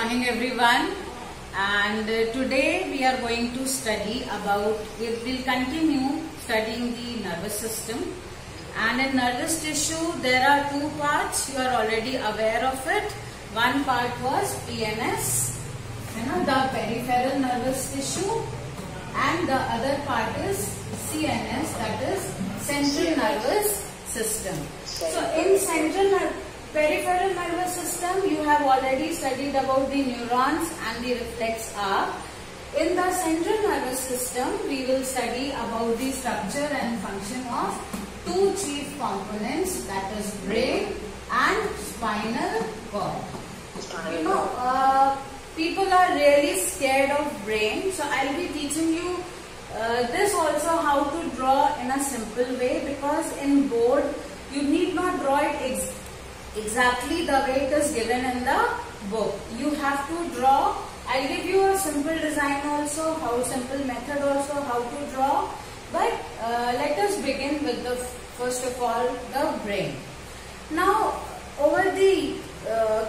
morning everyone, and today we are going to study about, we will continue studying the nervous system. And in nervous tissue there are two parts, you are already aware of it. One part was PNS, the peripheral nervous tissue, and the other part is CNS, that is central nervous system. So in peripheral nervous system, you have already studied about the neurons and the reflex arc. In the central nervous system, we will study about the structure and function of two chief components, that is brain and spinal cord. People are really scared of brain, so I'll be teaching you this also how to draw in a simple way, because in board you need not draw it exactly the way it is given in the book. You have to draw. I'll give you a simple design also, simple method also how to draw. But let us begin with the first of all the brain. Now over the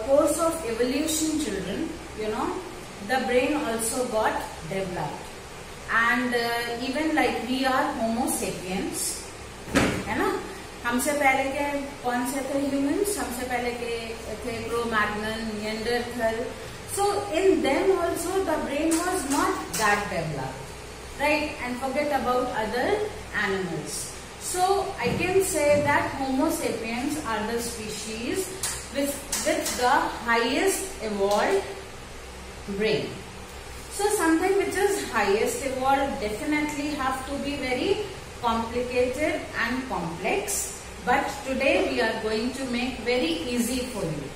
course of evolution, children, the brain also got developed, and even like we are Homo sapiens, हमसे पहले के कौन से थे humans, हमसे पहले के थे Cro-Magnon, Neanderthal. So in them also the brain was not that developed, right? And forget about other animals. So I can say that Homo sapiens are the species with the highest evolved brain. So something which is highest evolved definitely have to be very complicated and complex, but today we are going to make very easy for you.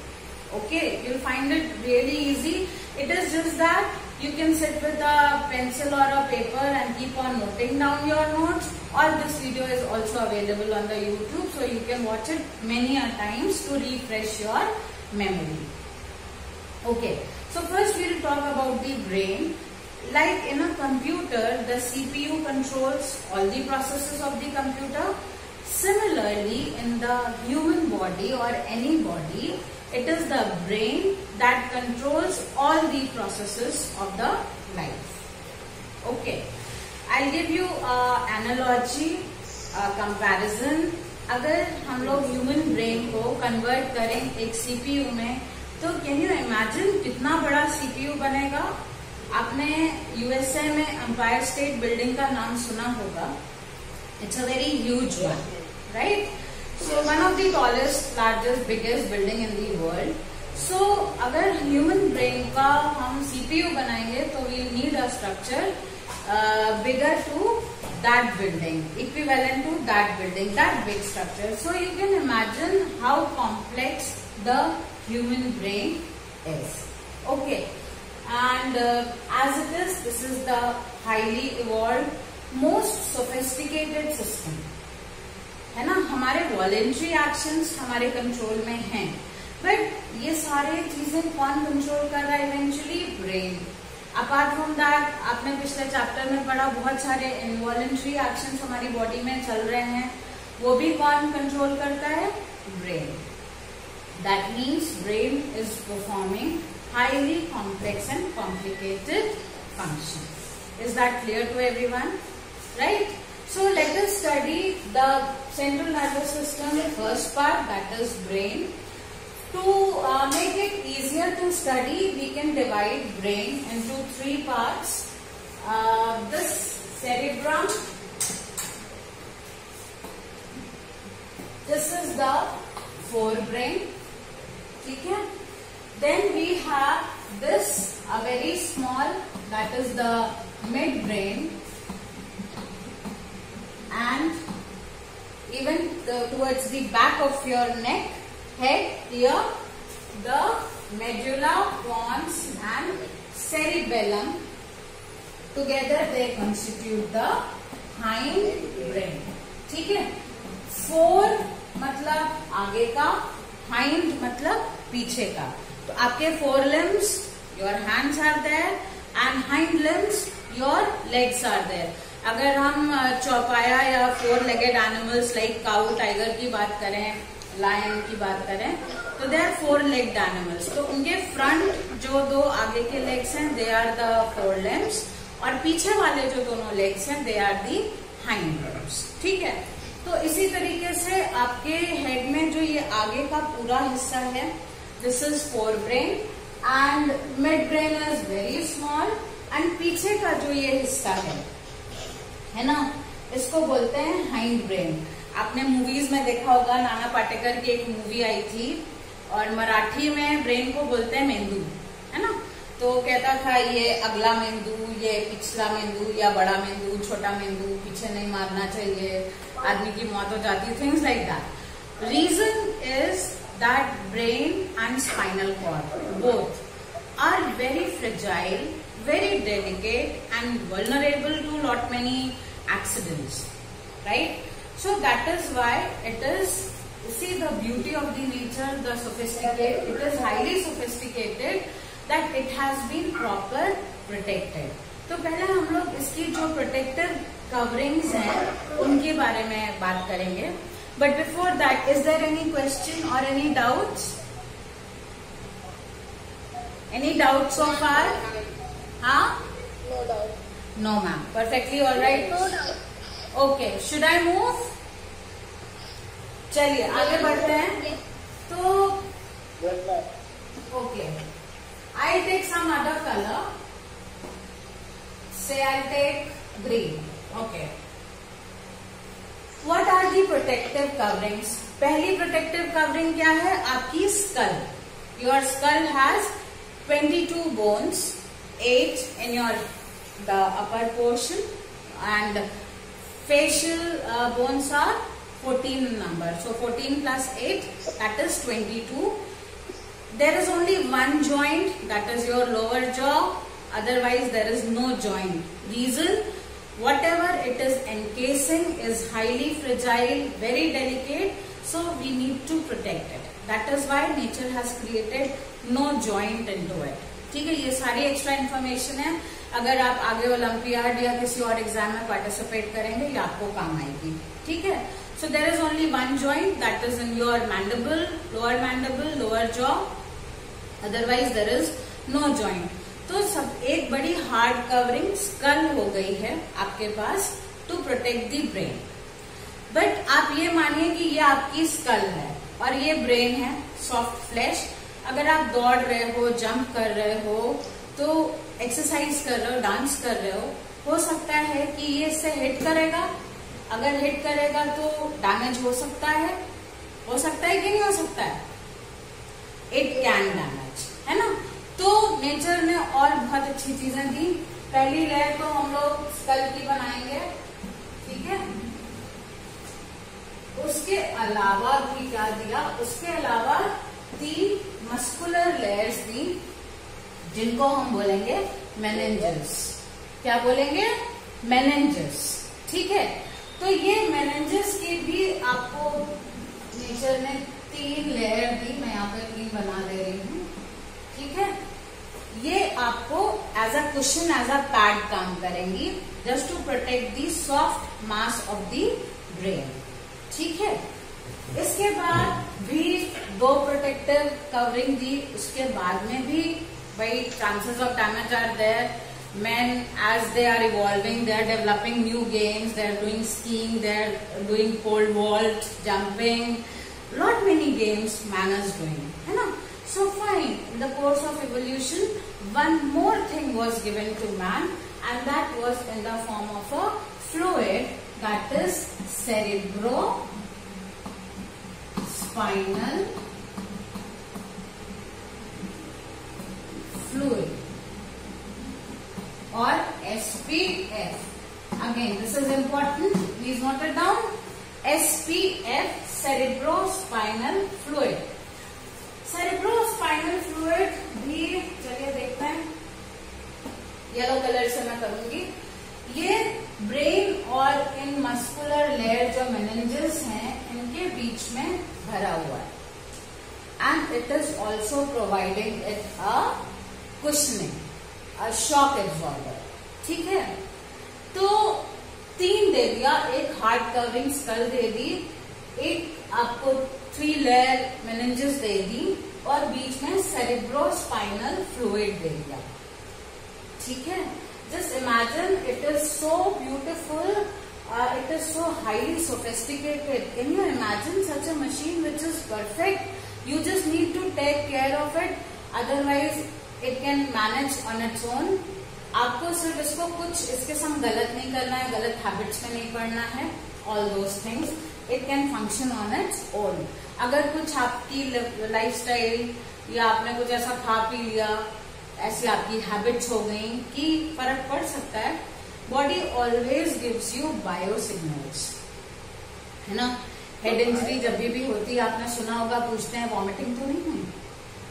Okay, you'll find it really easy. It is just that you can sit with a pencil or a paper and keep on noting down your notes, or this video is also available on the YouTube, so you can watch it many a times to refresh your memory. Okay, so first we will talk about the brain. Like in a computer, the CPU controls all the processes of the computer. Similarly, in the human body or any body, it is the brain that controls all the processes of the life. Okay, I'll give you an analogy, comparison. अगर हम लोग human brain को convert करें एक CPU में, तो can you imagine कितना बड़ा सीपीयू बनेगा? आपने यूएसए में एम्पायर स्टेट बिल्डिंग का नाम सुना होगा. It's a very huge one, right? So one of the tallest, largest, biggest building in the world. So अगर ह्यूमन ब्रेन का हम सीपीयू बनाएंगे तो we need a structure bigger to that building, equivalent to that building, that big structure. So you can imagine how complex the human brain is. Okay, and as it is, this is the highly evolved, most sophisticated system, है ना? हमारे voluntary actions हमारे control में हैं, but ये सारे चीजें कौन कंट्रोल कर रहा है? Eventually brain. Apart from that, आपने पिछले चैप्टर में पढ़ा, बहुत सारे इनवॉलेंट्री एक्शंस हमारी बॉडी में चल रहे हैं, वो भी कौन कंट्रोल करता है? Brain. That means brain is performing highly complex and complicated functions. Is that clear to everyone? Right? So let us study the central nervous system, the first part, that is brain. To make it easier to study, we can divide brain into three parts. This cerebrum, this is the forebrain. Okay? Then we have this, a very small, that is the midbrain, and even towards the back of your neck, head, here, the medulla, pons and cerebellum. Together they constitute the hindbrain. ठीक है? Fore मतलब आगे का, hind मतलब पीछे का. तो आपके fore limbs, your hands are there, and hind limbs, your legs are there. अगर हम चौपाया या four legged animals like cow, tiger की बात करें, लायन की बात करें तो दे आर 4 लेग्ड एनिमल्स। तो उनके फ्रंट जो 2 आगे के लेग्स हैं they are the fore limbs, और पीछे वाले जो दोनों लेग्स हैं they are the hind limbs. ठीक है, तो इसी तरीके से आपके हेड में जो ये आगे का पूरा हिस्सा है this is fore brain and mid brain is very small, and पीछे का जो ये हिस्सा है ना, इसको बोलते हैं हाइंड ब्रेन। आपने मूवीज में देखा होगा, नाना पाटेकर की एक मूवी आई थी और मराठी में ब्रेन को बोलते हैं मेंदू, है ना। तो कहता था ये अगला मेंदू, ये पिछला मेंदू, या बड़ा मेंदू, छोटा मेंदू, पीछे नहीं मारना चाहिए, आदमी की मौत हो जाती है, things like that. Reason is that brain and spinal cord both are very fragile, very delicate and vulnerable to lot many accidents, right? So that is why it is, see the beauty of the nature, the sophisticated, it is highly sophisticated that it has been proper protected. तो पहले हम लोग इसकी जो protective coverings हैं उनके बारे में बात करेंगे, but before that is there any question or any doubts? Any doubts so far? हाँ? No doubt. No ma'am. Perfectly all right. No doubt. Okay. Should I move? चलिए आगे बढ़ते हैं। तो okay. I'll take some other color. Say I'll take green. Okay. What are the protective coverings? पहली protective covering क्या है? आपकी skull. Your skull has 22 bones. 8 in your the upper portion, and facial bones are 14 number. So 14 plus 8, that is 22. There is only one joint, that is your lower jaw. Otherwise there is no joint. Reason, whatever it is encasing is highly fragile, very delicate, so we need to protect it. That is why nature has created no joint into it. ठीक है, ये सारी extra information है, अगर आप आगे olympiad या किसी और एग्जाम में पार्टिसिपेट करेंगे ये आपको काम आएगी। ठीक है, so there is only one joint, that is in your mandible, lower jaw, otherwise there is no joint. तो सब एक बड़ी हार्ड कवरिंग स्कल हो गई है आपके पास to protect the brain. But आप ये मानिए कि ये आपकी स्कल है और ये ब्रेन है, सॉफ्ट फ्लैश। अगर आप दौड़ रहे हो, जंप कर रहे हो, तो एक्सरसाइज कर रहे हो, डांस कर रहे हो सकता है कि ये इससे हिट करेगा। अगर हिट करेगा तो डैमेज हो सकता है कि नहीं हो सकता है? इट कैन डैमेज, है ना। तो नेचर ने और बहुत अच्छी चीजें दी। पहली लेयर तो हम लोग स्कल की बनाएंगे, ठीक है। उसके अलावा भी क्या दिया? उसके अलावा 3 मस्कुलर लेयर्स दी, जिनको हम बोलेंगे मेनिंजेस। क्या बोलेंगे? मेनिंजेस। ठीक है, तो ये मेनिंजेस की भी आपको नेचर ने 3 लेयर दी। मैं यहाँ पे 3 बना दे रही हूँ, ठीक है। ये आपको as a cushion, as a pad काम करेंगी, just to protect the soft mass of the brain. ठीक है, इसके बाद भी 2 प्रोटेक्टिव कवरिंग दी। उसके बाद में भी भाई chances of damage are there. Men, as they are evolving, they are developing new games, they are doing skiing, they are doing pole vault, jumping, lot many games man is doing, है ना। So fine, in the course of evolution, one more thing was given to man, and that was in the form of a fluid, that is cerebrospinal fluid, or SPF. Again, this is important. Please note it down. SPF, cerebrospinal fluid. Cerebrospinal fluid भी चलिए देखते हैं। Yellow colour से मैं करूंगी। ये brain और इन muscular layer जो मेनिंजेस हैं, इनके बीच में भरा हुआ है, and it is also providing it a cushioning, shock absorber. ठीक है, तो 3 दे दिया। एक हार्ड कवरिंग स्कल दे दी, एक आपको 3 लेयर मेनिंजेस दे दी और बीच में सेरेब्रोस्पाइनल फ्लूइड दे दिया, ठीक है। Just imagine, it is so beautiful, it is so highly sophisticated. Can you imagine such a machine which is perfect? You just need to take care of it, otherwise it can manage on its own. आपको सिर्फ इसको कुछ इसके संग गलत नहीं करना है, गलत हैबिट्स में नहीं पड़ना है, all those things. It can function on its own. अगर कुछ आपकी लाइफस्टाइल या आपने कुछ ऐसा खा पी लिया, ऐसी आपकी हैबिट्स हो गई कि फर्क पड़ सकता है। Body always gives you bio signals, है ना। हेड इंजरी जब भी होती है, आपने सुना होगा, पूछते हैं वॉमिटिंग तो नहीं हुई,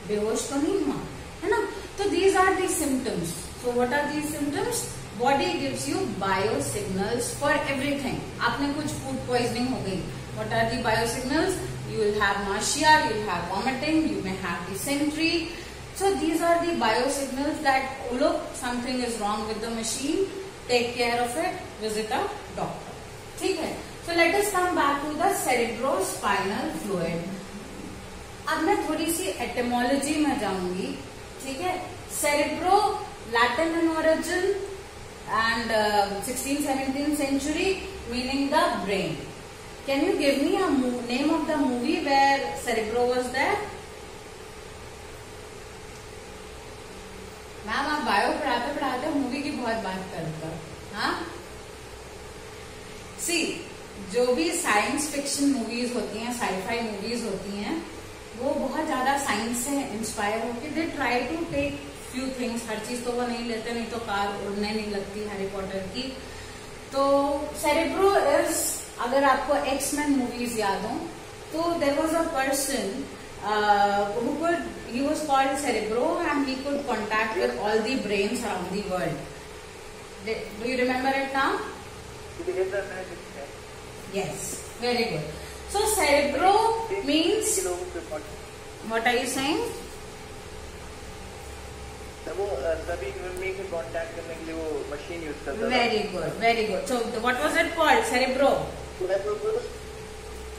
बेहोश तो नहीं हुआ, है ना। तो these are the symptoms. So what are these symptoms? Body gives you bio signals for everything. आपने कुछ फूड पॉइजनिंग हो गई, what are the bio signals? You will have nausea, you will have vomiting, you may have dysentery. So these are the biosignals that look something is wrong with the machine. Take care of it. Visit a doctor. ठीक है. So let us come back to the cerebrospinal fluid. अब मैं थोड़ी सी etymology में जाऊंगी, ठीक है. Cerebro, Latin in origin and 16th-17th century, meaning the brain. Can you give me a name of the movie where cerebro was there? Ma'am आप bio पढ़ाते पढ़ाते मूवी की बहुत बात करते हो, हाँ। सी, जो भी साइंस फिक्शन मूवीज होती हैं, साइफाई मूवीज होती हैं, वो बहुत ज्यादा साइंस से इंस्पायर होकर they try to take few things. हर चीज तो वो नहीं लेते, नहीं तो कार उड़ने नहीं लगती हैरी पॉटर की। तो सेरेब्रो इज, अगर आपको एक्समैन मूवीज याद हो, तो there was a person he was called Cerebro, and he could contact with all the brains around the world. Do you remember it now? Yes, very good. So Cerebro means, what are you saying? वो सभी में contact करने के लिए वो machine use करता था। Very good, very good. So what was it called? Cerebro.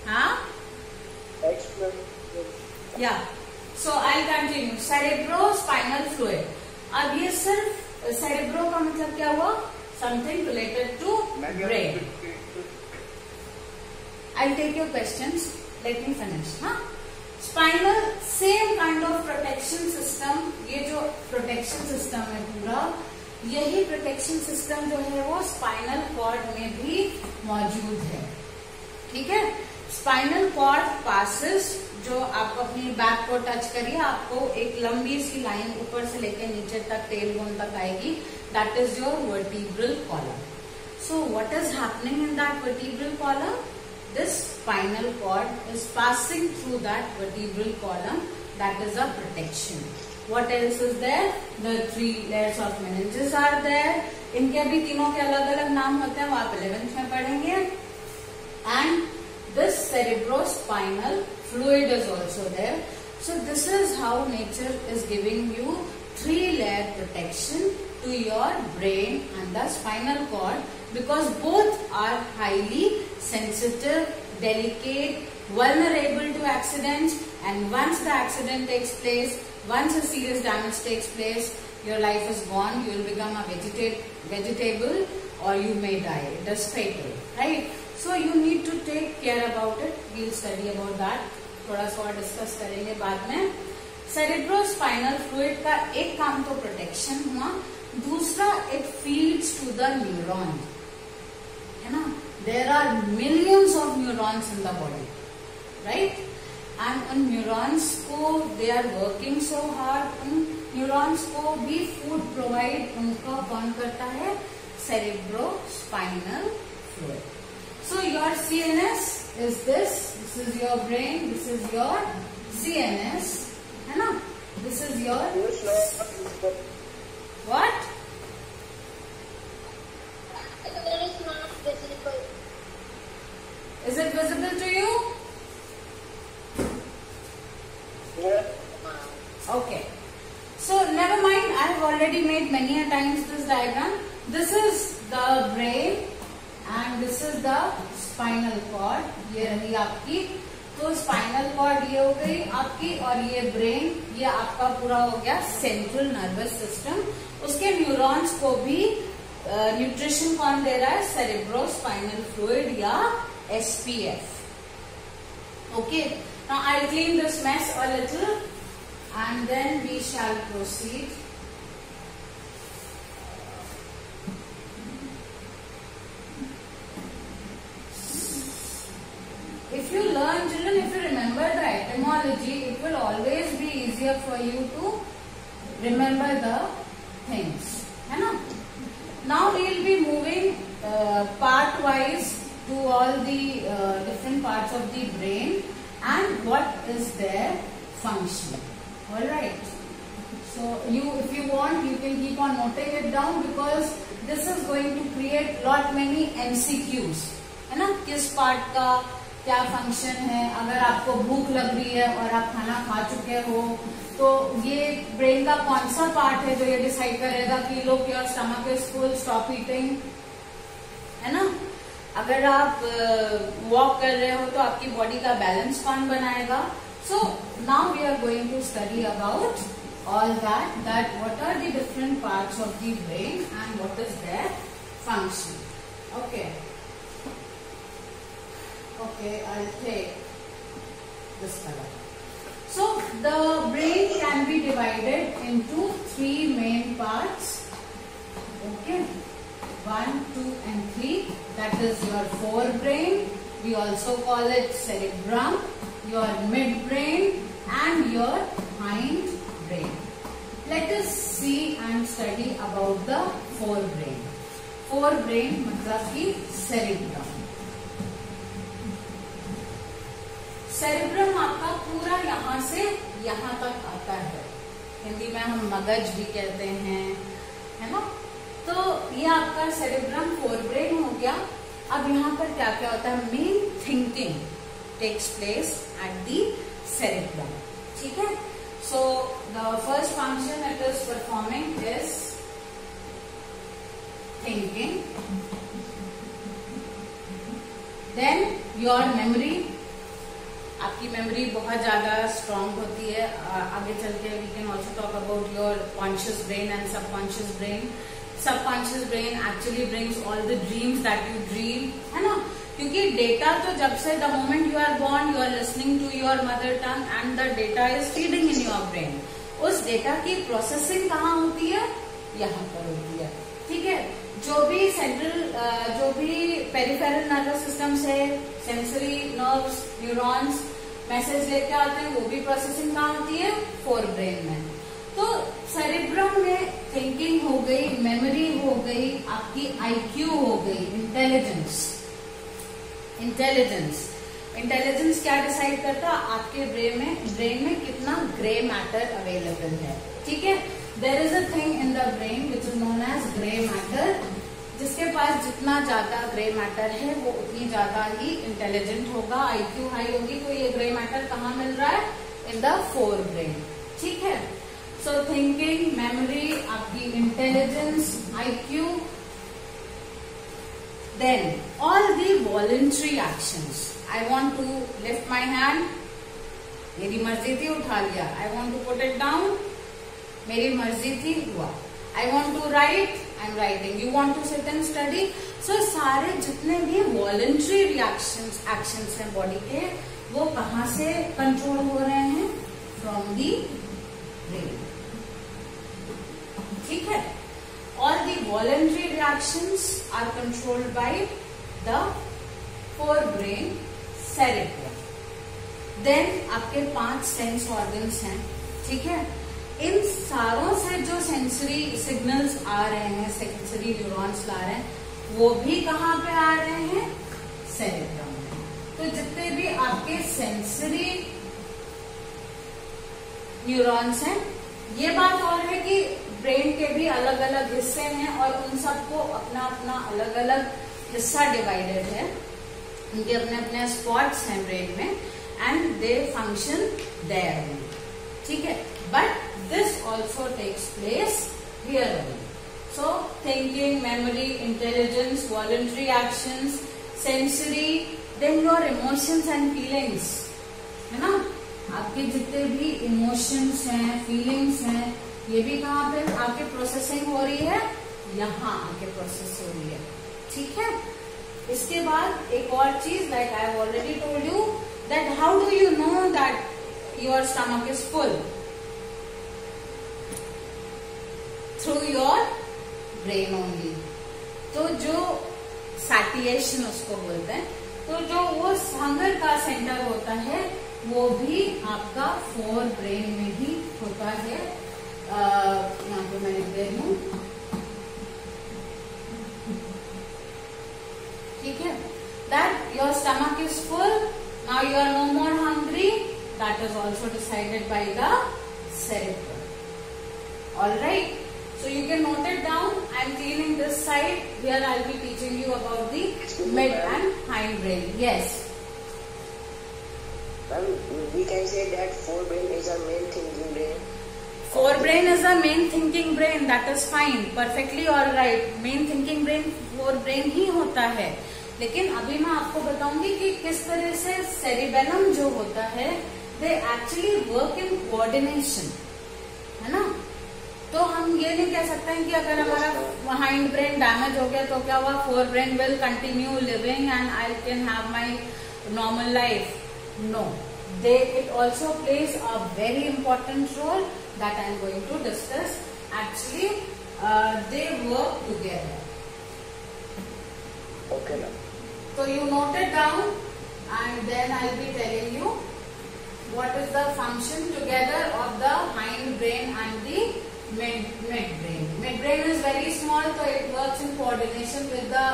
हाँ? Yeah. So I'll continue. Cerebrospinal fluid. अब ये सिर्फ cerebro का मतलब क्या हुआ? Something related to brain. I'll take your questions. Let me finish. हाँ? Spinal, same kind of protection system. ये जो protection system है पूरा, यही protection system जो है वो spinal cord में भी मौजूद है, ठीक है। स्पाइनल कॉर्ड पासेस, जो आपको अपनी बैक को टच करिए, आपको एक लंबी सी लाइन ऊपर से लेकर नीचे तक टेल बोन तक आएगी, that is your vertebral column. So what is happening in that vertebral column? This spinal cord is passing through that vertebral column, that is a protection. What else is there? The 3 layers of meninges are there. इनके भी तीनों के अलग अलग नाम होते हैं, वो आप 11th में पढ़ेंगे। And this cerebrospinal fluid is also there. So this is how nature is giving you 3-layer protection to your brain and the spinal cord, because both are highly sensitive, delicate, vulnerable to accidents, and once the accident takes place, once a serious damage takes place, your life is gone. You will become a vegetable or you may die. It is fatal, right? So you need to take care about it. We'll study about that. थोड़ा सा और discuss करेंगे बाद में। Cerebrospinal fluid का एक काम तो प्रोटेक्शन हुआ, दूसरा it feeds to the neuron, है ना। There are millions of neurons in the body, right. And उन न्यूरॉन्स को, they are working so hard, उन न्यूरॉन्स को भी फूड प्रोवाइड उनको कौन करता है? Cerebrospinal fluid. So your CNS is this. This is your brain. This is your CNS, है ना? This is your what? It is not visible. Is it visible to you? Yeah. Okay. So never mind. I have already made many a times this diagram. This is the brain. And this is the spinal cord, ये रही आपकी। तो spinal cord ये हो गई आपकी, और ये ब्रेन, ये आपका पूरा हो गया सेंट्रल नर्वस सिस्टम। उसके न्यूरॉन्स को भी न्यूट्रिशन कौन दे रहा है? सेरेब्रोस्पाइनल फ्लूइड या SPF। Okay, now I will clean this mess a little and then we shall proceed. If you learn, children, if you remember the etymology, it will always be easier for you to remember the things, है ना? Now we will be moving part wise to all the different parts of the brain and what is their function. All right. So if you want, you can keep on noting it down because this is going to create lot many MCQs, है ना? किस part का क्या function है। अगर आपको भूख लग रही है और आप खाना खा चुके हो तो ये ब्रेन का कौन सा पार्ट है जो ये डिसाइड करेगा कि लोग your stomach is full, stop eating, है ना? अगर आप वॉक कर रहे हो तो आपकी बॉडी का बैलेंस कौन बनाएगा? So now we are going to study about all that what are the different parts of the brain and what is their function. Okay, okay, I'll take this color. So the brain can be divided into 3 main parts. Okay, 1, 2 and 3. That is your forebrain. We also call it cerebrum, your midbrain and your hindbrain. Let us see and study about the forebrain. Forebrain मतलब कि cerebrum. Cerebrum आपका पूरा यहाँ से यहाँ तक आता है, हिंदी में हम मगज भी कहते हैं, है ना? तो ये आपका सेरेब्रम फोरब्रेन हो गया। अब यहाँ पर क्या क्या होता है? Main thinking takes place at the cerebrum, ठीक है? So the first function it is performing is thinking, then your memory. आपकी मेमोरी बहुत ज्यादा स्ट्रांग होती है। आगे चल के we can also talk about your conscious brain and subconscious brain. Subconscious brain actually brings all the dreams that you dream, है ना? क्योंकि डेटा तो जब से the moment you are born you are listening to your mother tongue and the data is feeding in your brain. उस data की processing कहाँ होती है? यहाँ पर होती है, ठीक है? जो भी पेरिफेरल नर्वस सिस्टम से सेंसरी नर्व्स, न्यूरॉन्स मैसेज लेके आते हैं, वो भी प्रोसेसिंग कहाँ होती है? फोरब्रेन में। तो सेरेब्रम में थिंकिंग हो गई, मेमोरी हो गई, आपकी IQ हो गई, इंटेलिजेंस क्या डिसाइड करता है? आपके ब्रेन में कितना ग्रे मैटर अवेलेबल है, ठीक है? There is a thing in the brain which is known as grey matter. जिसके पास जितना ज्यादा ग्रे मैटर है वो उतनी ज्यादा ही इंटेलिजेंट होगा, IQ हाई होगी। तो ये ग्रे मैटर कहाँ मिल रहा है? इन द फोरब्रेन, ठीक है? सो थिंकिंग, मेमोरी, आपकी intelligence, IQ, then all the voluntary actions. I want to lift my hand, मेरी मर्जी थी उठा लिया। I want to put it down, मेरी मर्जी थी हुआ। I want to write, I am writing. You want to sit and study. So सारे जितने भी वॉलंटरी एक्शंस हैं बॉडी के, वो कहाँ से कंट्रोल हो रहे हैं? फ्रॉम दी ब्रेन, ठीक है? All the voluntary reactions are controlled by the forebrain cerebrum. Then आपके 5 सेंस ऑर्गन्स हैं, ठीक है? इन सारों से जो सेंसरी सिग्नल्स आ रहे हैं, सेंसरी न्यूरॉन्स ला रहे हैं, वो भी कहाँ पे आ रहे हैं? सेरेब्रम में। तो जितने भी आपके सेंसरी न्यूरॉन्स हैं, ये बात और है कि ब्रेन के भी अलग अलग हिस्से हैं और उन सबको अपना अपना अलग अलग हिस्सा डिवाइडेड है, उनके अपने अपने स्पॉट्स हैं ब्रेन में एंड दे फंक्शन देयर, ठीक है? But this also takes place here only. So thinking, memory, intelligence, voluntary actions, sensory, then your emotions and feelings, है ना? आपके जितने भी इमोशंस हैं, फीलिंग्स हैं, ये भी कहाँ पे आके प्रोसेसिंग हो रही है? यहाँ आके प्रोसेस हो रही है, ठीक है? इसके बाद एक और चीज, like I have already told you that how do you know that your stomach is full? Through your brain only. तो जो सैटिएशन उसको बोलते हैं, तो जो वो हंगर का सेंटर होता है वो भी आपका फोर ब्रेन में ही होता है। यहाँ पे मैं लिख दे रही हूँ, ठीक है? That your stomach is full, now you are no more hungry, that is also decided by the cerebrum. All right. So you can note it down. I am cleaning this side. Here I will be teaching you about the mid and hind brain. Yes. Ma'am, we can say that forebrain is our main thinking brain. Forebrain is the main thinking brain. That is fine. Perfectly all right. Main thinking brain forebrain ही होता है. लेकिन अभी मैं आपको बताऊंगी कि किस तरह से cerebellum जो होता है, they actually work in coordination. है ना? तो हम ये नहीं कह सकते हैं कि अगर हमारा हाइंड ब्रेन डैमेज हो गया तो क्या हुआ, for brain will continue living and I can have my normal life. No, they it also plays a very important role that I am going to discuss. Actually they work together. Okay, ma'am. So you note it down and then I'll be telling you what is the function together of the hind brain and the mid-brain. Mid-brain is very small, so it works in coordination with the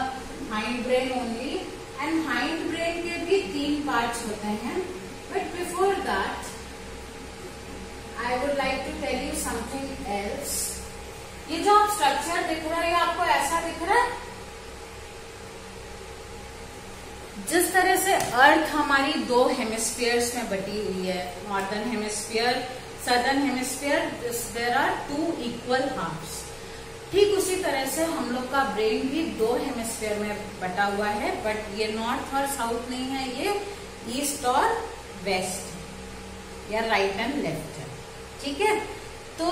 hind brain only. And hind brain के भी 3 parts होते हैं. But before that, I would like to tell you something else. ये जो आप structure दिख रहा है, आपको ऐसा दिख रहा है? जिस तरह से अर्थ हमारी 2 हेमिस्फीयर्स में बटी हुई है, northern hemisphere, southern hemisphere, there are 2 equal halves. ठीक उसी तरह से हम लोग का ब्रेन भी 2 हेमिस्फीयर में बटा हुआ है, बट ये नॉर्थ और साउथ नहीं है, ये ईस्ट और वेस्ट या राइट एंड लेफ्ट है. ठीक है? तो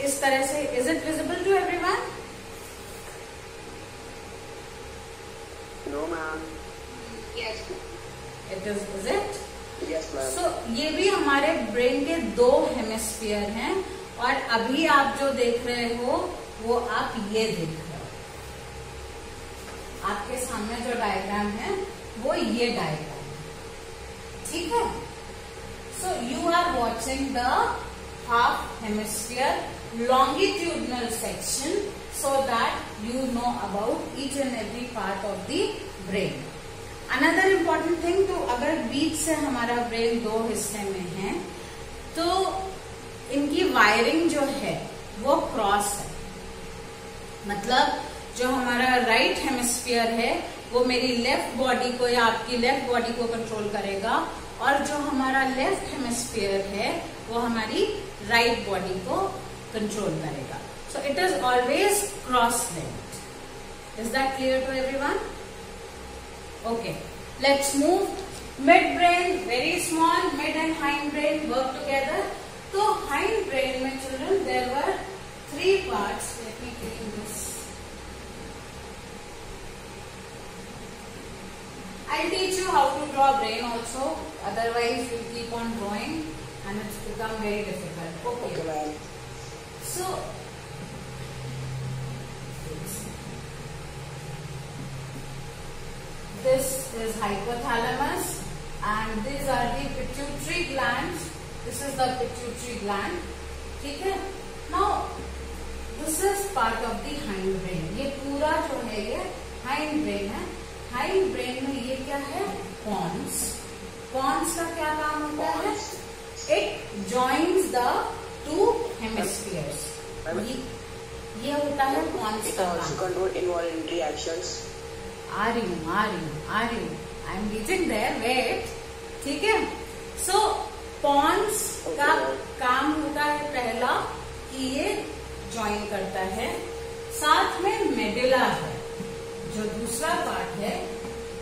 इस तरह से, is it visible to everyone? No, ma'am. Yes. It is it? Yes, ma'am. So, ये भी हमारे ब्रेन के 2 हेमिस्फीयर हैं और अभी आप जो देख रहे हो वो आप ये देख रहे हो. आपके सामने जो डायग्राम है वो ये डायग्राम है. ठीक है? So you are watching the half hemisphere longitudinal section so that you know about each and every part of the brain. Another important thing, तो अगर बीच से हमारा ब्रेन 2 हिस्से में है तो इनकी वायरिंग जो है वो क्रॉस है. मतलब जो हमारा राइट हेमिस्फीयर है वो मेरी लेफ्ट बॉडी को या आपकी लेफ्ट बॉडी को कंट्रोल करेगा और जो हमारा लेफ्ट हेमिस्फीयर है वो हमारी राइट बॉडी को कंट्रोल करेगा. So it is always cross linked. Is that clear to everyone? Okay, let's move. Mid-brain, very small, mid and hind brain work together. So, hind brain में children, there were 3 parts. Let me clean this. I'll teach you how to draw brain also. Otherwise, you'll keep on drawing and it's become very difficult. Okay. Okay, ma'am. So, this is hypothalamus and these are the pituitary glands. This is the pituitary gland. ठीक है? Now this is part of the hind brain. ये पूरा जो है ये hind brain है. Hind brain में ये क्या है? Pons. Pons का क्या काम होता है? It joins the 2 hemispheres. ये होता है pons It का also काम. control involuntary actions. आ रही हूँ. I am reaching there. Wait. ठीक है? सो पॉन्स का काम होता है पहला कि ये ज्वाइन करता है साथ में मेडुला है। जो दूसरा पार्ट है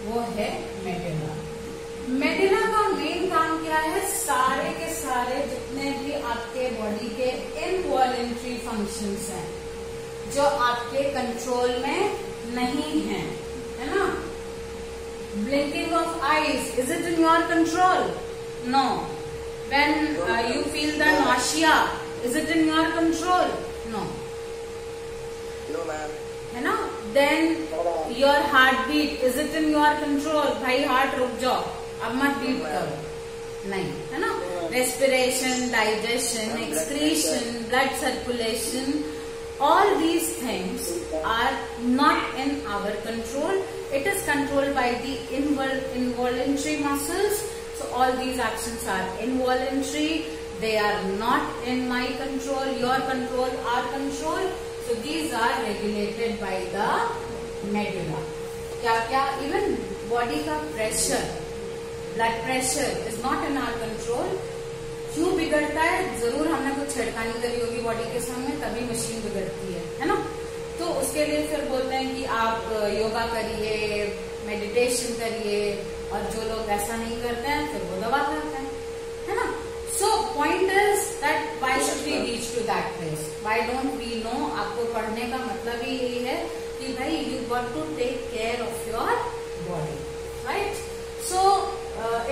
वो है मेडुला। मेडुला का मेन काम क्या है? सारे के सारे जितने भी आपके बॉडी के इनवॉलेंट्री फंक्शंस हैं जो आपके कंट्रोल में नहीं है, है ना? Blinking of eyes, is it in your control? No. When you feel the nausea, is it in your control? No. No, ma'am. है ना? Then your heart beat, is it in your control? भाई heart रुक जाओ, अब मत beat करो, नहीं, है ना? Respiration, digestion, excretion, blood circulation, all these things are not in our control. It is controlled by the involuntary muscles. So all these actions are involuntary. They are not in my control, your control, our control. So these are regulated by the medulla. क्या even body का pressure, blood pressure is not in our control. क्यों बिगड़ता है? जरूर हमने कुछ छिड़कानी करी होगी बॉडी के सामने, तभी मशीन बिगड़ती है ना? तो उसके लिए फिर बोलते हैं कि आप योगा करिए, मेडिटेशन करिए, और जो लोग ऐसा नहीं करते हैं फिर वो दबा खाते हैं, है ना? So point is that why should we reach to that place? Why don't we know? आपको पढ़ने का मतलब ही यही है कि भाई you got to take care of your body, right? So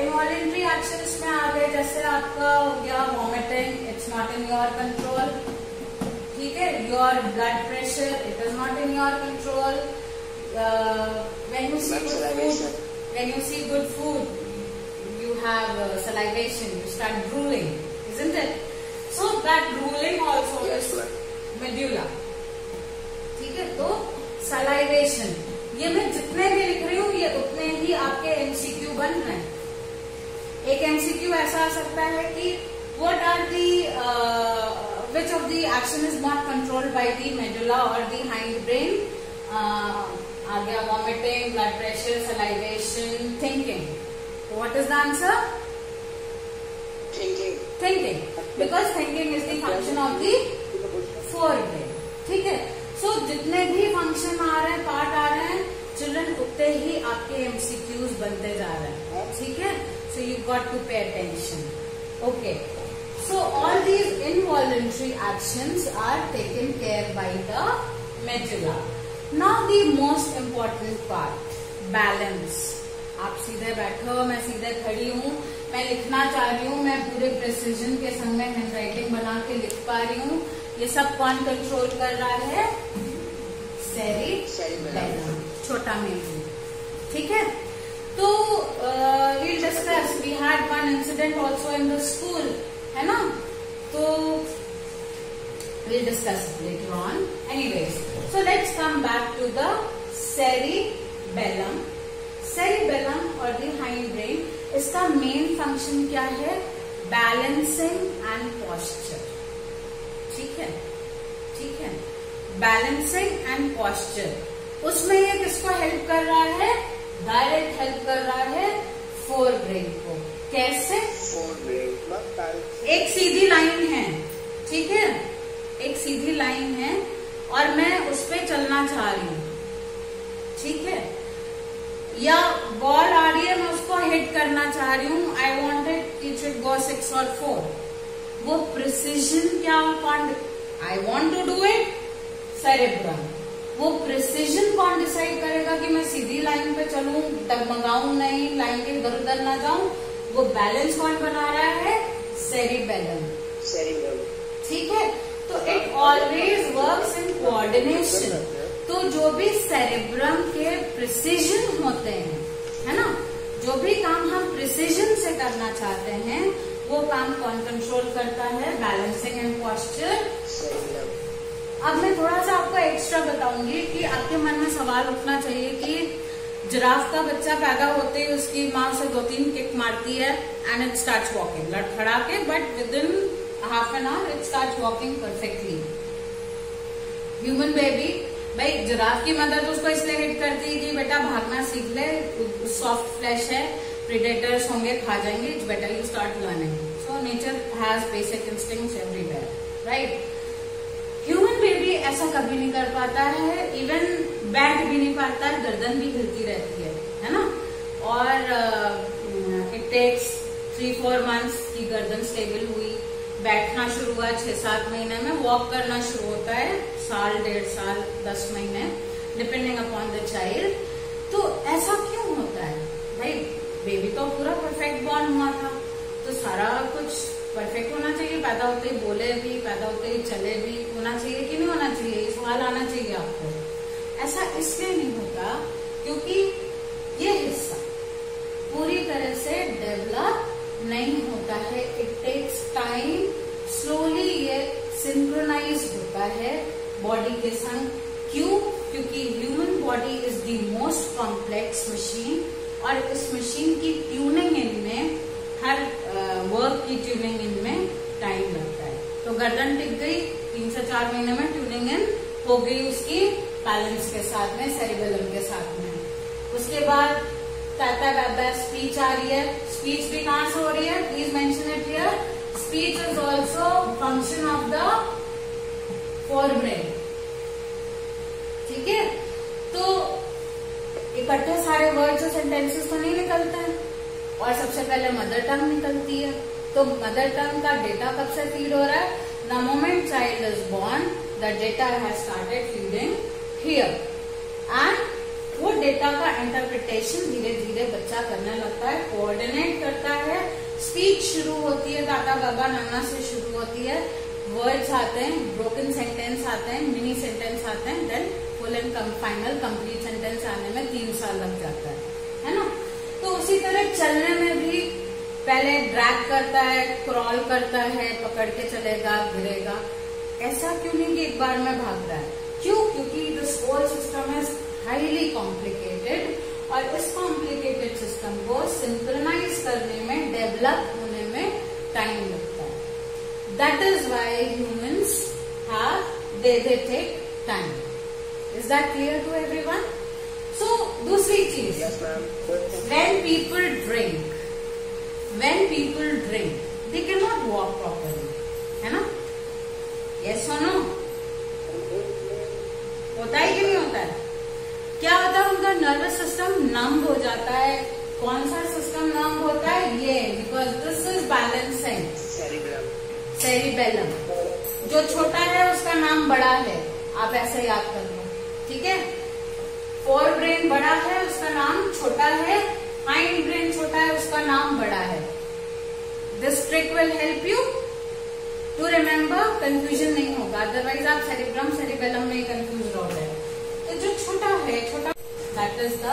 involuntary actions में आ गए, जैसे आपका हो गया vomiting, it's not in your control, ठीक है? Your blood pressure, it is not in your control. When you see good food, you have salivation, you start drooling, isn't it? So that drooling also is medulla, ठीक है? तो salivation, ये मैं जितने भी लिख रही हूँ ये उतने ही आपके MCQ बन रहे हैं. एक MCQ ऐसा आ सकता है कि what are the which of the action is not controlled by the medulla or the hindbrain? आ गया vomiting, blood pressure, salivation, thinking. What is the answer? Thinking. Thinking. Because thinking is the function of the forebrain. ठीक है? So जितने भी function आ रहे हैं, part आ रहे हैं, children उतने ही आपके MCQs बनते जा रहे हैं, ठीक है? So you got to pay attention. Okay. So all these involuntary actions are taken care by the medulla. Now the most important part, balance. आप सीधे बैठे हो, मैं सीधे खड़ी हूँ, मैं लिखना चाह रही हूँ, मैं पूरे प्रिसीजन के संग में हैंड राइटिंग बना के लिख पा रही हूँ. ये सब कौन कंट्रोल कर रहा है? सेरिबेलम, छोटा मेंदू, ठीक है? तो we'll discuss, we had one incident also in the school, है ना? तो we'll discuss later on. Anyways, so let's come back to the cerebellum. Cerebellum और द हाइंड ब्रेन, इसका मेन फंक्शन क्या है? बैलेंसिंग एंड पोस्चर, ठीक है? ठीक है, बैलेंसिंग एंड पोस्चर. उसमें ये किसको हेल्प कर रहा है? डायरेक्ट हेल्प कर रहा है फोर ब्रेन को. कैसे? एक सीधी लाइन है, ठीक है? एक सीधी लाइन है और मैं उस पर चलना चाह रही हूं, ठीक है? या बॉल आ रही है, मैं उसको हिट करना चाह रही हूँ, I wanted it should go 6 और 4. वो प्रिसीजन क्या? I want to do it, cerebrum. वो प्रिसीजन कौन डिसाइड करेगा कि मैं सीधी लाइन पे चलूं, डगमगाऊं नहीं, लाइन के इधर उधर ना जाऊं? वो बैलेंस कौन बना रहा है? सेरिबेलम. ठीक है? तो it always works in coordination. तो जो भी सेरेब्रम के प्रिसीजन होते हैं, है ना, जो भी काम हम प्रिसीजन से करना चाहते हैं, वो काम कौन कंट्रोल करता है? Balancing and posture. अब मैं थोड़ा सा आपको एक्स्ट्रा बताऊंगी कि आपके मन में सवाल उठना चाहिए कि जिराफ का बच्चा पैदा होते ही उसकी माँ से 2-3 किक मारती है एंड इट स्टार्ट्स वॉकिंग, लड़खड़ा के, but with in half an hour it starts walking perfectly. Human baby, भाई जिराफ की मदर उसको इसलिए हिट करती है कि बेटा भागना सीख ले, सॉफ्ट फ्लैश है, प्रेडेटर्स होंगे, खा जाएंगे, it's better you start learning. So nature has basic instincts everywhere, right? Human baby ऐसा कभी नहीं कर पाता है, इवन बैठ भी नहीं पाता है, गर्दन भी हिलती रहती है ना। और इट टेक्स 3-4 मंथ्स की गर्दन स्टेबल हुई, बैठना शुरू हुआ 6-7 महीने में, वॉक करना शुरू होता है 1 साल 1.5 साल 10 महीने डिपेंडिंग अपॉन द चाइल्ड। तो ऐसा क्यों होता है भाई? बेबी तो पूरा परफेक्ट बॉर्न हुआ था, तो सारा कुछ परफेक्ट होना चाहिए, पैदा होते ही बोले भी, पैदा होते ही चले भी, होना चाहिए कि नहीं होना चाहिए? ये सवाल आना चाहिए आपको। ऐसा इसलिए नहीं होता क्योंकि ये हिस्सा पूरी तरह से डेवलप नहीं होता है। इट टेक्स टाइम, स्लोली ये सिंक्रोनाइज होता है बॉडी के संग। क्यों? क्योंकि human body is the most complex machine, और इस मशीन की ट्यूनिंग इनमें, हर वर्क की ट्यूनिंग इनमें टाइम लगता है। तो गर्दन टिक गई, 3 से 4 महीने में ट्यूनिंग इन हो गई उसकी पैलेंस के साथ में, सेरिबेलम के साथ में। उसके बाद टाटा बाबा स्पीच आ रही है। स्पीच भी कहां से हो रही है? Please mention it here. Speech is also function of the forebrain. ठीक है, तो इकट्ठे सारे वर्ड्स और सेंटेंसेस तो नहीं निकलते हैं, और सबसे पहले मदर टंग निकलती है। तो मदर टंग का डेटा कब से फीड हो रहा है? The moment child is born the data has started feeding here, and वो डेटा का इंटरप्रिटेशन धीरे धीरे बच्चा करने लगता है, कोऑर्डिनेट करता है। स्पीच शुरू होती है, दादा बाबा नन्ना से शुरू होती है, वर्ड्स आते हैं, ब्रोकन सेंटेंस आते हैं, मिनी सेंटेंस आते हैं, then full and final complete sentence आने में 3 साल लग जाता है ना। तो उसी तरह चलने में भी पहले ड्रैग करता है, क्रॉल करता है, पकड़ के चलेगा, गिरेगा। ऐसा क्यों नहीं कि एक बार में भाग रहा है? क्यों? क्योंकि this whole system is highly complicated, और इस कॉम्प्लिकेटेड सिस्टम को सिंक्रोनाइज करने में, डेवलप होने में टाइम लगता है। That is why humans they take time. Is that clear to everyone? So दूसरी चीज, Yes, ma'am. when people drink, they cannot walk properly, है ना? Yes or no? होता है कि नहीं होता है? क्या होता है? उनका नर्वस सिस्टम नंब हो जाता है। कौन सा सिस्टम नंब होता है? ये, because this is balancing cerebellum. जो छोटा है उसका नाम बड़ा है, आप ऐसे याद कर लो, ठीक है? फोर ब्रेन बड़ा है, उसका नाम छोटा है। हाइंड ब्रेन छोटा है, उसका नाम बड़ा है। This trick will help you to remember, confusion नहीं होगा, अदरवाइज आप सेरिब्रम सेरिबेलम में कंफ्यूज हो गए। तो जो छोटा है, दैट इज द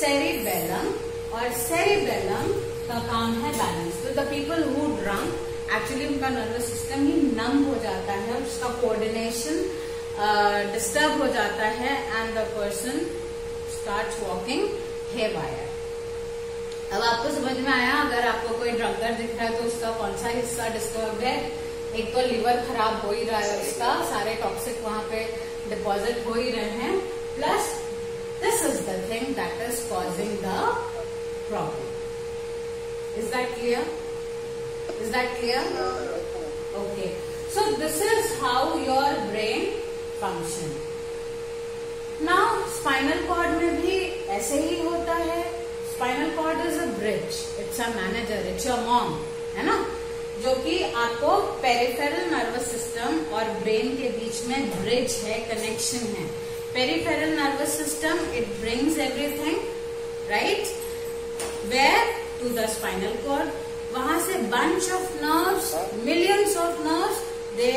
सेरिबेलम, और सेरिबेलम का काम है बैलेंस। तो the people who drunk, actually उनका नर्वस सिस्टम ही नंब हो जाता है, उसका कोऑर्डिनेशन डिस्टर्ब हो जाता है, and the person starts walking haywire. अब आपको समझ में आया? अगर आपको कोई ड्रंकर दिख रहा है तो उसका कौन सा हिस्सा डिस्टर्ब है? एक तो लिवर खराब हो ही रहा है उसका, सारे टॉक्सिक वहां पे डिपॉजिट हो ही रहे हैं, plus this is the thing that is causing the problem. Is that clear? Is that clear? Okay. So this is how your brain function. Now spinal cord में भी ऐसे ही होता है। Spinal cord is a bridge. It's a manager. It's your mom, है ना? जो कि आपको पेरिफेरल नर्वस सिस्टम और ब्रेन के बीच में ब्रिज है, कनेक्शन है। Peripheral nervous system, it brings everything, right? Where? To the spinal cord. वहां से bunch of nerves, millions of nerves, they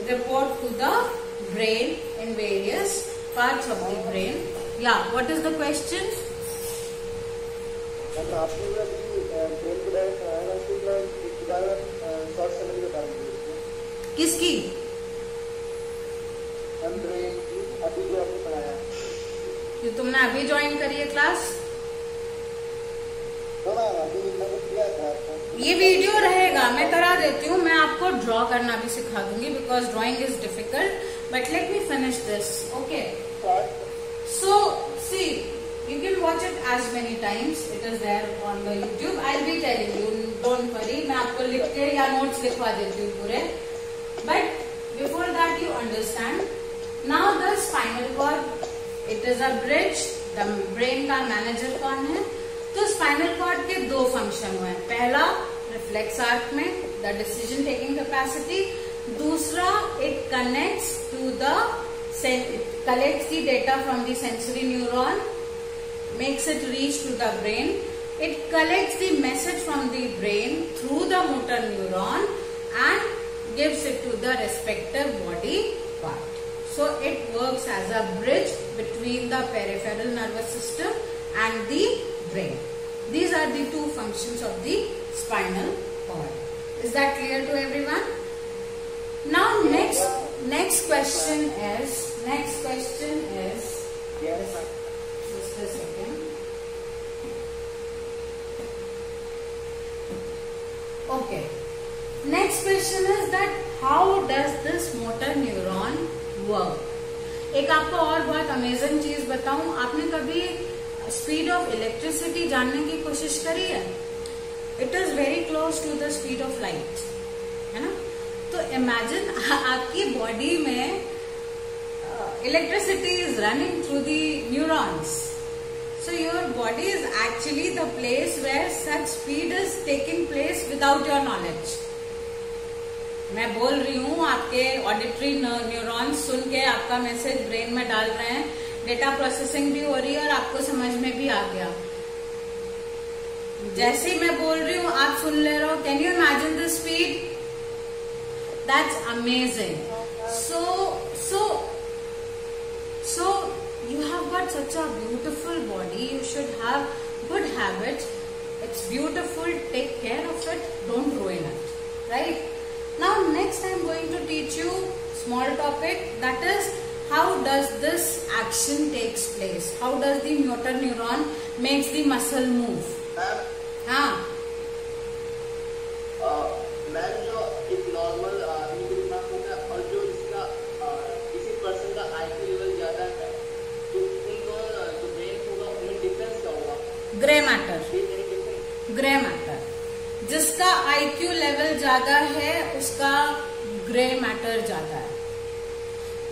report to the brain in various parts of the brain. Yeah, what is the question? आपने अभी brain के बारे में पढ़ाया, इसके बारे में शॉर्ट समरी बता दीजिए। किसकी? ब्रेन की अभी जो आपने पढ़ाया, जो तुमने अभी ज्वाइन करी है क्लास? ये वीडियो रहेगा, मैं करा देती हूँ, मैं आपको ड्रॉ करना भी सिखा दूंगी, because drawing is difficult, but let me finish this, okay? So see, you can watch it as many times, it is there on the YouTube. I'll be telling you, don't worry, मैं आपको लिख के या notes लिखवा देती हूँ पूरे, but before that you understand, now the spinal cord, it is a bridge. The brain का मैनेजर कौन है? तो स्पाइनल कॉर्ड के दो फंक्शन हुए हैं। पहला रिफ्लेक्स आर्क में द डिसीजन टेकिंग कैपेसिटी, दूसरा it connects to the collects the data from the sensory neuron, makes it reach to the brain. It collects the message from the brain through the motor neuron and gives it to the respective body part. So it works as a bridge between the peripheral nervous system and the brain. These are the two functions of the spinal cord. Is that clear to everyone? Now next question is Yes. just a second. Okay. Next question is that how does this motor neuron work? एक आपको और बहुत amazing चीज बताऊं, आपने कभी speed of electricity जानने की कोशिश करी है? It is very close to the speed of light, है ना? तो इमेजिन आपकी बॉडी में electricity is running through the neurons. So your body is actually the place where such speed is taking place without your knowledge. मैं बोल रही हूँ, आपके ऑडिटरी न्यूरॉन्स सुन के आपका मैसेज ब्रेन में डाल रहे हैं, डेटा प्रोसेसिंग भी हो रही है और आपको समझ में भी आ गया. जैसे ही मैं बोल रही हूँ आप सुन ले रहे हो. Can you imagine the speed? That's amazing. So you have got such a beautiful body. You should have good habits. It's beautiful. Take care of it. Don't ruin it. Right? Now next I am going to teach you small topic, that is how does this action takes place. How does the motor neuron makes the muscle move? हाँ. Ma'am जो एक normal आदमी को दिमाग होता है और जो इसका किसी पर्सन का आईक्यू लेवल ज्यादा है, तो उनको जो ब्रेन होगा उनमें डिफरेंस क्या होगा? Grey matter. जिसका आईक्यू लेवल ज्यादा है उसका ग्रे मैटर ज्यादा है.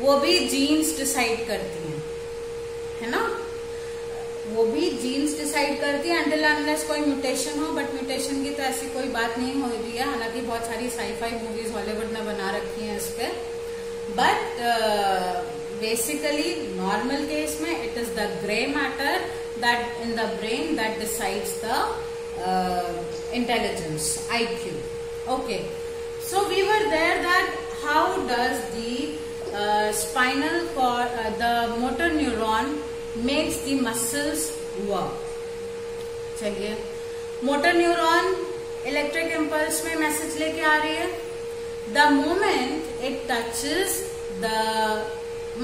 वो भी जीन्स डिसाइड करती हैं, है ना? वो भी जीन्स डिसाइड करती है अनटिल अनलेस कोई म्यूटेशन हो. बट म्यूटेशन की तो ऐसी कोई बात नहीं हो रही है, हालांकि बहुत सारी साई-फाई मूवीज हॉलीवुड ने बना रखी हैं इस पे. बट बेसिकली नॉर्मल केस में it is the grey matter that in the brain that decides the intelligence, IQ. Okay, so we were there that how does the spinal cord, the motor neuron makes the muscles work. चलिए, motor neuron electric impulse में message लेके आ रही है. The moment it touches the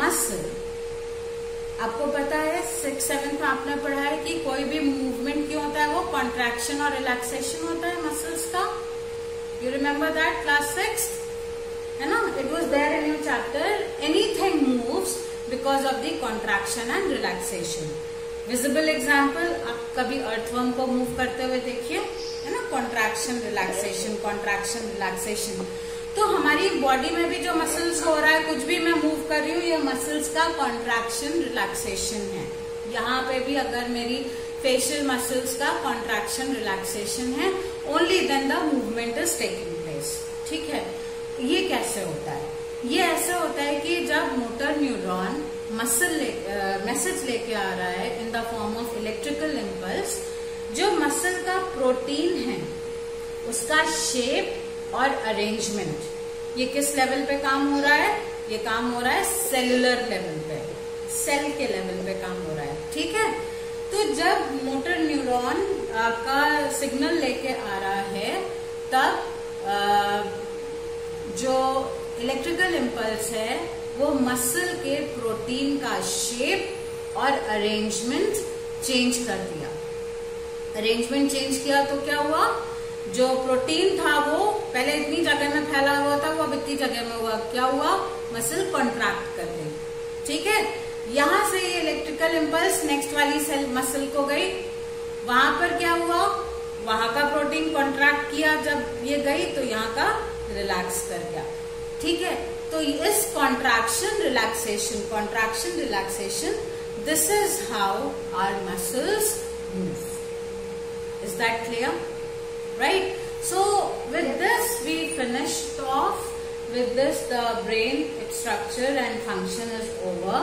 muscle, आपको पता है 6-7 में आपने पढ़ा है कि कोई भी मूवमेंट क्यों होता है, वो कॉन्ट्रैक्शन और रिलैक्सेशन होता है मसल्स का. यू रिमेम्बर दैट क्लास 6, है ना? It was there in your chapter. Anything moves because of the contraction and relaxation. Visible example, आप कभी अर्थवर्म को मूव करते हुए देखिए, है ना? contraction relaxation, contraction relaxation. तो हमारी बॉडी में भी जो मसल्स हो रहा है, कुछ भी मैं मूव कर रही हूँ, ये मसल्स का contraction relaxation है. यहाँ पे भी अगर मेरी facial muscles का contraction relaxation है, only then the movement is taking place. ठीक है? ये कैसे होता है? ये ऐसा होता है कि जब मोटर न्यूरॉन मैसेज लेके आ रहा है in the form of electrical impulse, जो मसल का प्रोटीन है उसका शेप और अरेंजमेंट, ये किस लेवल पे काम हो रहा है? ये काम हो रहा है सेलुलर लेवल पे, सेल के लेवल पे काम हो रहा है. ठीक है? तो जब मोटर न्यूरॉन का सिग्नल लेके आ रहा है, तब जो इलेक्ट्रिकल इम्पल्स है वो मसल के प्रोटीन का शेप और अरेंजमेंट चेंज कर दिया. अरेंजमेंट चेंज किया तो क्या हुआ? जो प्रोटीन था वो पहले इतनी जगह में फैला हुआ था, वो अब इतनी जगह में हुआ. क्या हुआ? मसल कॉन्ट्रैक्ट कर गई. ठीक है? यहां से ये इलेक्ट्रिकल इम्पल्स नेक्स्ट वाली सेल मसल को गई. वहां पर क्या हुआ? वहां का प्रोटीन कॉन्ट्रैक्ट किया, जब ये गई तो यहाँ का रिलैक्स कर गया. ठीक है? तो इस contraction relaxation, this is how our muscles move. Is that clear? Right? So with this we finished off. With this the brain, its structure and function is over.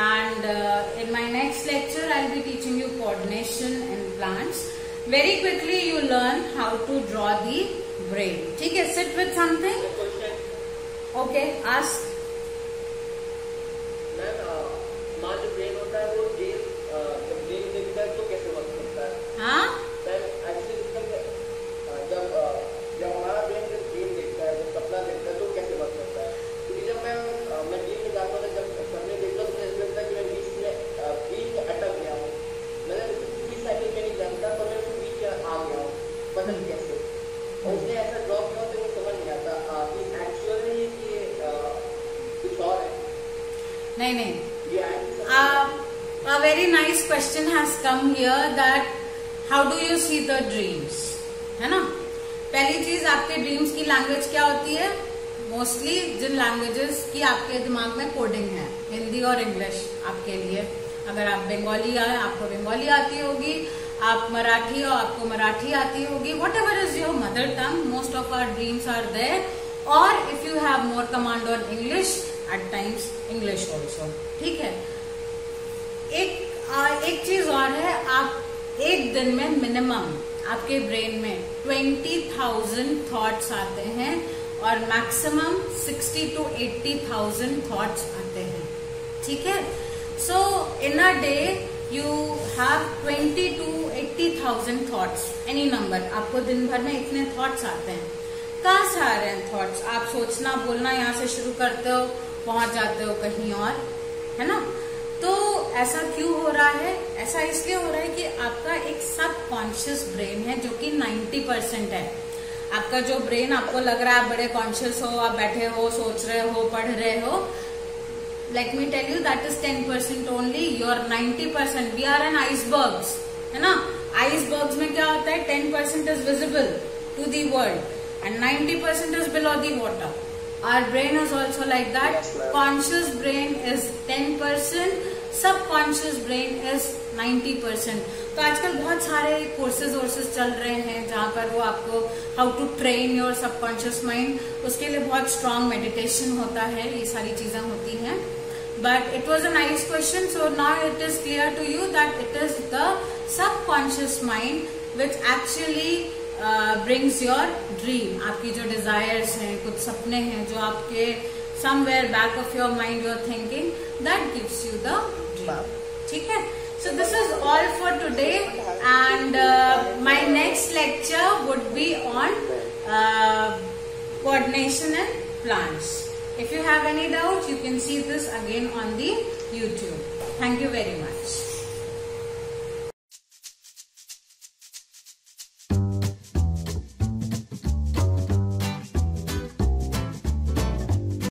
And in my next lecture I'll be teaching you coordination in plants. Very quickly you learn how to draw the brain. ठीक है? Sit with something. Okay, ask. Ma'am, हमारा जो brain होता है वो जब brain देखता है तो कैसे वर्क करता है? हाँ? जब हमारा ब्रेन जब ड्रीम देखता है, जब सपना देखता है तो कैसे वर्क करता है? क्योंकि जब मैं ड्रीम में जाता हूँ, जब सपने देखता हूँ तो मुझे लगता है कि मैं बीच में अटक गया हूँ. मतलब पूरी साइकिल में नहीं जानता पर मैं बीच में आ गया हूँ. पता नहीं कैसे. और उसने ऐसा ड्रॉ किया तो मुझे समझ नहीं आता कि एक्चुअल है कि कुछ और है. नहीं. A very nice question has come here that how do you see the dreams? है ना? पहली चीज, आपके ड्रीम्स की लैंग्वेज क्या होती है? मोस्टली जिन लैंग्वेजेस की आपके दिमाग में कोडिंग है, हिंदी और इंग्लिश आपके लिए. अगर आप बंगाली है आपको बंगाली आती होगी, आप मराठी हो आपको मराठी आती होगी. Whatever is your mother tongue, most of our dreams are there. और if you have more command on English, at times English also. ठीक है? एक चीज और है, आप एक दिन में मिनिमम आपके ब्रेन में 20,000 थॉट्स आते हैं और मैक्सिमम 60 to 80,000 थॉट्स आते हैं. ठीक है? So in a day you have 20 to 80,000 thoughts, any number. आपको दिन भर में इतने थॉट्स आते हैं. कहाँ से आ रहे हैं थॉट्स? आप सोचना बोलना यहाँ से शुरू करते हो, पहुंच जाते हो कहीं और, है ना? तो ऐसा क्यों हो रहा है? ऐसा इसलिए हो रहा है कि आपका एक सबकॉन्शियस ब्रेन है जो कि 90% है. आपका जो ब्रेन आपको लग रहा है आप बड़े कॉन्शियस हो, आप बैठे हो, सोच रहे हो, पढ़ रहे हो. Let me tell you that is 10% only. Your 90%. We are an icebergs, है ना? आइसबर्ग्स में क्या होता है? 10% is visible to the world and 90% is below the water. Our brain is also like that. Yes, conscious brain is 10%, subconscious brain is 90%. तो आजकल बहुत सारे कोर्सेज चल रहे हैं जहाँ पर वो आपको how to train your subconscious mind, उसके लिए बहुत स्ट्रांग मेडिटेशन होता है, ये सारी चीजें होती हैं. But it was a nice question, so now it is clear to you that it is the subconscious mind which actually brings your dream. आपकी जो desires हैं, कुछ सपने हैं जो आपके somewhere back of your mind you're thinking, that gives you the dream. ठीक है? So this is all for today, and my next lecture would be on coordination in plants. If you have any doubt, you can see this again on the YouTube. Thank you very much.